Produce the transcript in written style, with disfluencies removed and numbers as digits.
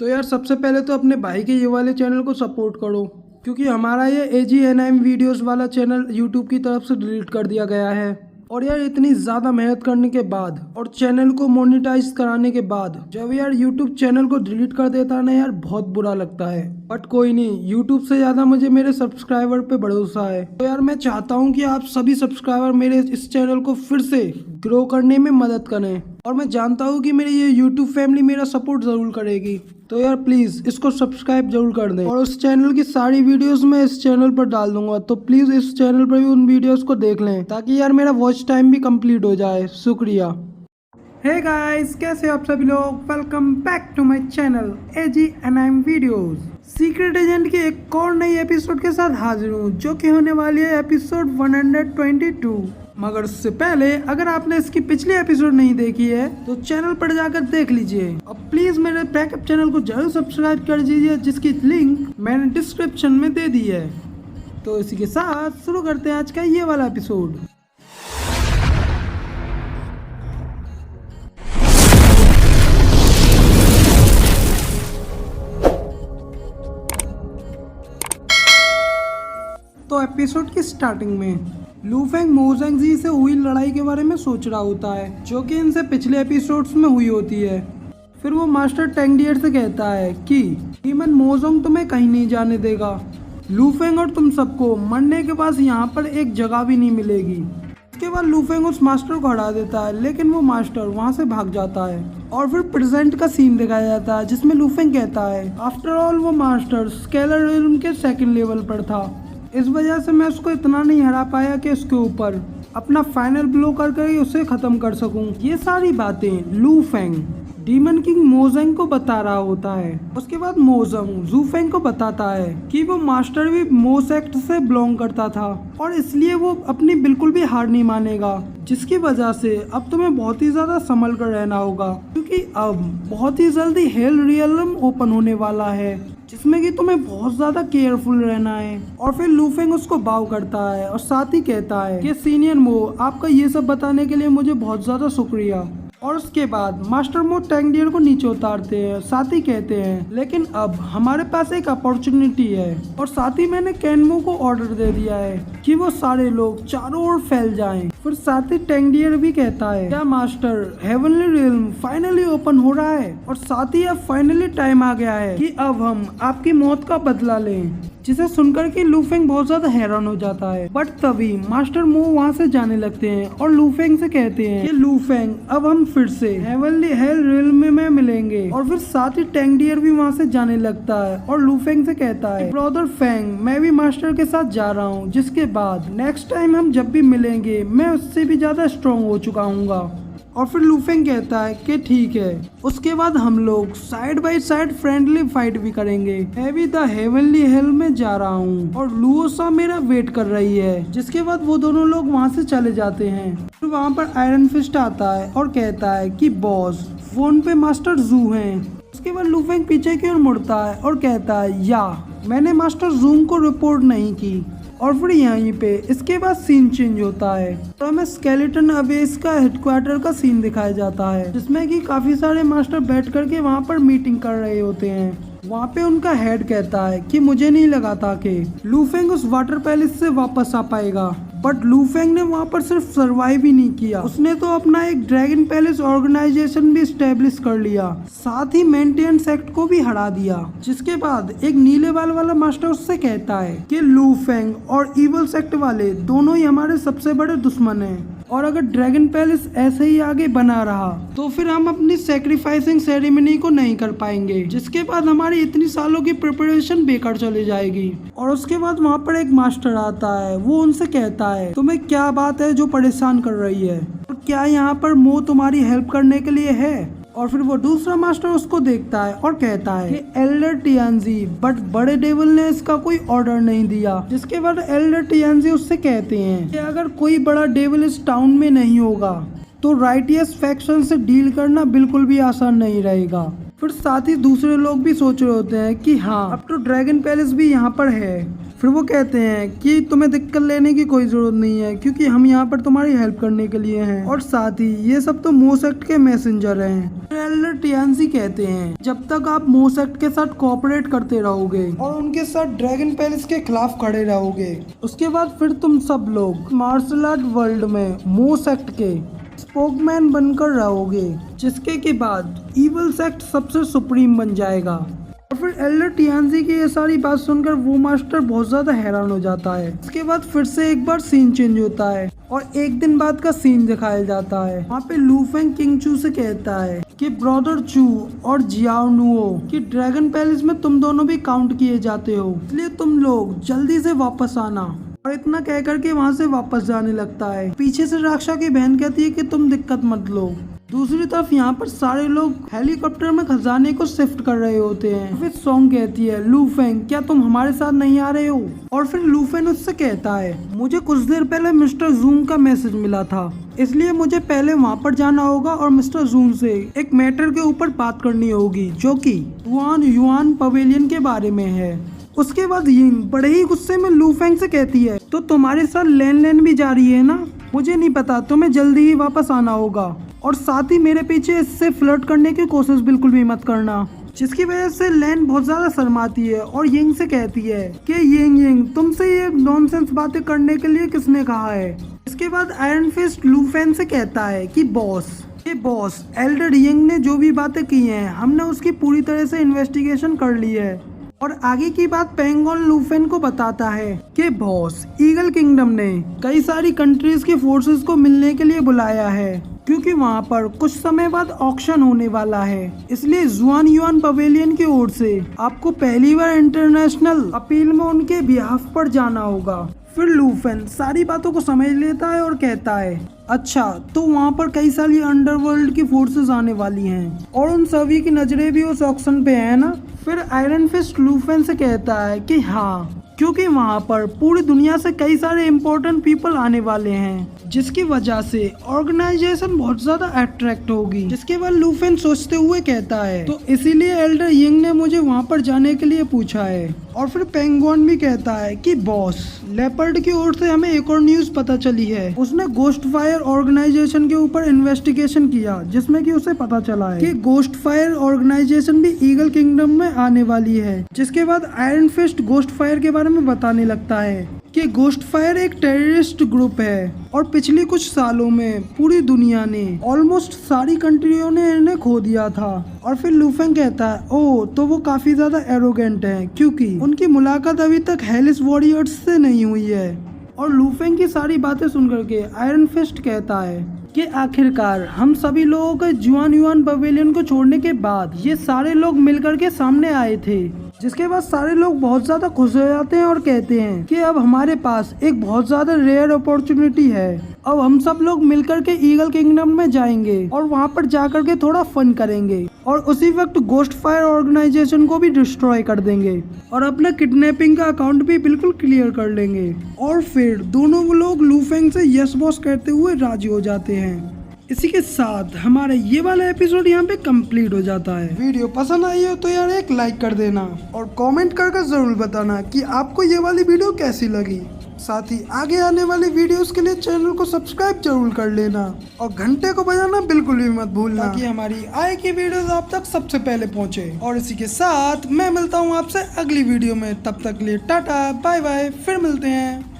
तो यार सबसे पहले तो अपने भाई के ये वाले चैनल को सपोर्ट करो, क्योंकि हमारा ये AGNM वीडियोस वाला चैनल यूट्यूब की तरफ से डिलीट कर दिया गया है। और यार इतनी ज़्यादा मेहनत करने के बाद और चैनल को मोनेटाइज कराने के बाद जब यार यूट्यूब चैनल को डिलीट कर देता है ना यार, बहुत बुरा लगता है। बट कोई नहीं, यूट्यूब से ज़्यादा मुझे मेरे सब्सक्राइबर पे भरोसा है। तो यार मैं चाहता हूँ कि आप सभी सब्सक्राइबर मेरे इस चैनल को फिर से ग्रो करने में मदद करें, और मैं जानता हूँ कि मेरी ये यूट्यूब फैमिली मेरा सपोर्ट ज़रूर करेगी। तो यार प्लीज़ इसको सब्सक्राइब जरूर कर दें, और उस चैनल की सारी वीडियोस मैं इस चैनल पर डाल दूंगा, तो प्लीज़ इस चैनल पर भी उन वीडियोस को देख लें ताकि यार मेरा वॉच टाइम भी कंप्लीट हो जाए। शुक्रिया। हे गाइस, कैसे आप सभी लोग? Welcome back to my channel AGNM videos. Secret agent के एक और नई एपिसोड के साथ हाजिर हूँ, जो कि होने वाली है एपिसोड 122। मगर उससे पहले अगर आपने इसकी पिछली एपिसोड नहीं देखी है तो चैनल पर जाकर देख लीजिए। अब प्लीज मेरे बैकअप चैनल को जरूर सब्सक्राइब कर दीजिए, जिसकी लिंक मैंने डिस्क्रिप्शन में दे दी है। तो इसी के साथ शुरू करते हैं आज का ये वाला एपिसोड। तो एपिसोड की स्टार्टिंग में लू फेंग मोजेंग जी से हुई लड़ाई के बारे में सोच रहा होता है, जो कि इनसे पिछले एपिसोड्स में हुई होती है। फिर वो मास्टर टेंगडियर से कहता है कि डीमन मोजेंग तुम्हें कहीं नहीं जाने देगा। लू फेंग और तुम सबको मरने के बाद यहाँ पर एक जगह भी नहीं मिलेगी। उसके बाद लू फेंग उस मास्टर को हरा देता है, लेकिन वो मास्टर वहाँ से भाग जाता है। और फिर प्रेजेंट का सीन दिखाया जाता है, जिसमें लू फेंग कहता है आफ्टर ऑल वो मास्टर स्केलर रिल्म के सेकेंड लेवल पर था, इस वजह से मैं उसको इतना नहीं हरा पाया कि उसके ऊपर अपना फाइनल ब्लो कर ही उसे खत्म कर सकूं। ये सारी बातें लू फेंग डीमन किंग मोजेंग को बता रहा होता है। उसके बाद मोजेंग जू फेंग को बताता है कि वो मास्टर भी मो सेक्ट से बिलोंग करता था, और इसलिए वो अपनी बिल्कुल भी हार नहीं मानेगा, जिसकी वजह से अब तुम्हें बहुत ही ज्यादा संभल कर रहना होगा, क्योंकि अब बहुत ही जल्दी हेल रियलम ओपन होने वाला है, जिसमें कि तुम्हें बहुत ज्यादा केयरफुल रहना है। और फिर लू फेंग उसको बाव करता है और साथ ही कहता है कि सीनियर मो, आपका ये सब बताने के लिए मुझे बहुत ज्यादा शुक्रिया। और उसके बाद मास्टर मो टेंगडियर को नीचे उतारते हैं, साथ ही कहते हैं लेकिन अब हमारे पास एक अपॉर्चुनिटी है, और साथ ही मैंने कैनमो को ऑर्डर दे दिया है कि वो सारे लोग चारों ओर फैल जाएं। फिर साथ ही टेंगडियर भी कहता है क्या master, heavenly realm finally open हो रहा है, और साथ ही अब फाइनली टाइम आ गया है कि अब हम आपकी मौत का बदला लें। जिसे सुनकर के लू फेंग बहुत ज्यादा हैरान हो जाता है। बट तभी मास्टर मो वहाँ से जाने लगते हैं और लू फेंग से कहते हैं कि लू फेंग अब हम फिर से हेवनली हेल रिल्म में मिलेंगे। और फिर साथ ही टेंगडियर भी वहाँ से जाने लगता है और लू फेंग से कहता है ब्रदर फेंग, मैं भी मास्टर के साथ जा रहा हूँ, जिसके बाद नेक्स्ट टाइम हम जब भी मिलेंगे मैं उससे भी ज्यादा स्ट्रॉन्ग हो चुका हूँ। और फिर लू फेंग कहता है कि ठीक है। उसके बाद हम लोग side by side friendly fight भी करेंगे। मैं भी द हेवनली हेल में जा रहा हूँ और लुओसा मेरा वेट कर रही है। जिसके बाद वो दोनों लोग वहाँ से चले जाते हैं। फिर वहाँ पर आयरन फिस्ट आता है और कहता है कि बॉस, फोन पे मास्टर जू हैं। उसके बाद लू फेंग पीछे की ओर मुड़ता है और कहता है या मैंने मास्टर जूम को रिपोर्ट नहीं की। और फिर यहीं पे इसके बाद सीन चेंज होता है, तो हमें स्केलेटन अबेस का हेडक्वार्टर का सीन दिखाया जाता है, जिसमें कि काफी सारे मास्टर बैठ करके वहाँ पर मीटिंग कर रहे होते हैं। वहाँ पे उनका हेड कहता है कि मुझे नहीं लगा था कि लू फेंग उस वाटर पैलेस से वापस आ पाएगा। बट लू फेंग ने वहाँ पर सिर्फ सरवाइव ही नहीं किया, उसने तो अपना एक ड्रैगन पैलेस ऑर्गेनाइजेशन भी स्टेब्लिश कर लिया, साथ ही मेंटेनेंस एक्ट को भी हरा दिया। जिसके बाद एक नीले बाल वाला मास्टर उससे कहता है कि लू फेंग और इवल सेक्ट वाले दोनों ही हमारे सबसे बड़े दुश्मन हैं, और अगर ड्रैगन पैलेस ऐसे ही आगे बना रहा तो फिर हम अपनी सैक्रिफाइसिंग सेरेमनी को नहीं कर पाएंगे, जिसके बाद हमारी इतनी सालों की प्रिपरेशन बेकार चली जाएगी। और उसके बाद वहाँ पर एक मास्टर आता है, वो उनसे कहता है तुम्हें क्या बात है जो परेशान कर रही है, और क्या यहाँ पर मो तुम्हारी हेल्प करने के लिए है। और फिर वो दूसरा मास्टर उसको देखता है और कहता है कि एल्डर टियानजी, बट बड़े डेविल ने इसका कोई ऑर्डर नहीं दिया। जिसके बाद एल्डर टियानजी उससे कहते हैं कि अगर कोई बड़ा डेविल इस टाउन में नहीं होगा तो राइटियस फैक्शन से डील करना बिल्कुल भी आसान नहीं रहेगा। फिर साथ ही दूसरे लोग भी सोच रहे होते हैं कि हाँ, अब तो ड्रैगन पैलेस भी यहाँ पर है। फिर वो कहते हैं कि तुम्हें दिक्कत लेने की कोई जरूरत नहीं है क्योंकि हम यहाँ पर तुम्हारी हेल्प करने के लिए हैं और साथ ही ये सब तो मोसेक्ट के मैसेंजर हैं। एल्डर टियानजी कहते हैं जब तक आप मोसेक्ट के साथ कोऑपरेट करते रहोगे और उनके साथ ड्रैगन पैलेस के खिलाफ खड़े रहोगे, उसके बाद फिर तुम सब लोग मार्शल आर्ट वर्ल्ड में मोसेक्ट के स्पोकमैन बनकर रहोगे, जिसके के बाद इविल सेक्ट सबसे सुप्रीम बन जाएगा। और फिर एल्डर टियानजी की ये सारी बात सुनकर वो मास्टर बहुत ज्यादा हैरान हो जाता है। इसके बाद फिर से एक बार सीन चेंज होता है और एक दिन बाद का सीन दिखाया जाता है। वहाँ पे लू फेंग किंग चू से कहता है कि ब्रदर चू और जियाओ नुओ कि ड्रैगन पैलेस में तुम दोनों भी काउंट किए जाते हो, इसलिए तुम लोग जल्दी से वापस आना। और इतना कह करके वहाँ से वापस जाने लगता है। पीछे से राक्षा की बहन कहती है कि तुम दिक्कत मत लो। दूसरी तरफ यहाँ पर सारे लोग हेलीकॉप्टर में खजाने को शिफ्ट कर रहे होते हैं। फिर सॉन्ग कहती है लू फेंग क्या तुम हमारे साथ नहीं आ रहे हो? और फिर लू फेंग उससे कहता है मुझे कुछ देर पहले मिस्टर जूम का मैसेज मिला था, इसलिए मुझे पहले वहाँ पर जाना होगा और मिस्टर जूम से एक मैटर के ऊपर बात करनी होगी जो कि जुआन युआन पवेलियन के बारे में है। उसके बाद यिंग बड़े ही गुस्से में लू फेंग से कहती है तो तुम्हारे साथ लेन भी जा रही है ना? मुझे नहीं पता, तुम्हें जल्दी ही वापस आना होगा और साथ ही मेरे पीछे इससे फ्लर्ट करने की कोशिश बिल्कुल भी मत करना। जिसकी वजह से लैन बहुत ज्यादा शर्माती है और यिंग से कहती है कि यिंग तुमसे ये नॉनसेंस बातें करने के लिए किसने कहा है? इसके बाद आयरन फिस्ट लू फेंग से कहता है कि बॉस एल्डर यिंग ने जो भी बातें की हैं हमने उसकी पूरी तरह से इन्वेस्टिगेशन कर ली है। और आगे की बात पेंगोन लू फेंग को बताता है कि बॉस ईगल किंगडम ने कई सारी कंट्रीज की फोर्सेस को मिलने के लिए बुलाया है क्योंकि वहाँ पर कुछ समय बाद ऑक्शन होने वाला है, इसलिए जुआन युआन पवेलियन की ओर से आपको पहली बार इंटरनेशनल अपील में उनके बिहाफ पर जाना होगा। फिर लू फेंग सारी बातों को समझ लेता है और कहता है अच्छा तो वहाँ पर कई सारी अंडरवर्ल्ड की फोर्सेस आने वाली हैं और उन सभी की नजरें भी उस ऑक्शन पे है ना? फिर आयरन फिस्ट लू फेंग से कहता है कि हाँ क्योंकि वहाँ पर पूरी दुनिया से कई सारे इम्पोर्टेंट पीपल आने वाले हैं जिसकी वजह से ऑर्गेनाइजेशन बहुत ज्यादा अट्रैक्ट होगी। जिसके बाद लू फेंग सोचते हुए कहता है तो इसीलिए एल्डर यिंग ने मुझे वहाँ पर जाने के लिए पूछा है। और फिर पेंगुइन भी कहता है कि बॉस लेपर्ड की ओर से हमें एक और न्यूज पता चली है, उसने गोस्ट फायर ऑर्गेनाइजेशन के ऊपर इन्वेस्टिगेशन किया जिसमें कि उसे पता चला है कि गोस्ट फायर ऑर्गेनाइजेशन भी ईगल किंगडम में आने वाली है। जिसके बाद आयरन फिस्ट गोस्ट फायर के बारे में बताने लगता है कि गोस्ट फायर एक टेररिस्ट ग्रुप है और पिछले कुछ सालों में पूरी दुनिया ने ऑलमोस्ट सारी कंट्रियों ने इन्हें खो दिया था। और फिर लू फेंग कहता है ओह तो वो काफी ज्यादा एरोगेंट है क्योंकि उनकी मुलाकात अभी तक हेलिस वॉरियर्स से नहीं हुई है। और लू फेंग की सारी बातें सुन करके आयरन फिस्ट कहता है कि आखिरकार हम सभी लोगों के जुआन युआन पवेलियन को छोड़ने के बाद ये सारे लोग मिलकर के सामने आए थे। जिसके बाद सारे लोग बहुत ज्यादा खुश हो जाते हैं और कहते हैं कि अब हमारे पास एक बहुत ज्यादा रेयर अपॉर्चुनिटी है। अब हम सब लोग मिलकर के ईगल किंगडम में जाएंगे और वहाँ पर जाकर के थोड़ा फन करेंगे और उसी वक्त गोस्ट फायर ऑर्गेनाइजेशन को भी डिस्ट्रॉय कर देंगे और अपना किडनैपिंग का अकाउंट भी बिल्कुल क्लियर कर लेंगे। और फिर दोनों लोग लू फेंग से यस बॉस कहते हुए राजी हो जाते हैं। इसी के साथ हमारा ये वाला एपिसोड यहाँ पे कंप्लीट हो जाता है। वीडियो पसंद आई हो तो यार एक लाइक कर देना और कमेंट करके जरूर बताना कि आपको ये वाली वीडियो कैसी लगी। साथ ही आगे आने वाली वीडियोस के लिए चैनल को सब्सक्राइब जरूर कर लेना और घंटे को बजाना बिल्कुल भी मत भूलना ताकि हमारी आए की वीडियोस आप तक सबसे पहले पहुंचे। और इसी के साथ मैं मिलता हूँ आपसे अगली वीडियो में, तब तक के लिए टाटा बाय बाय, फिर मिलते हैं।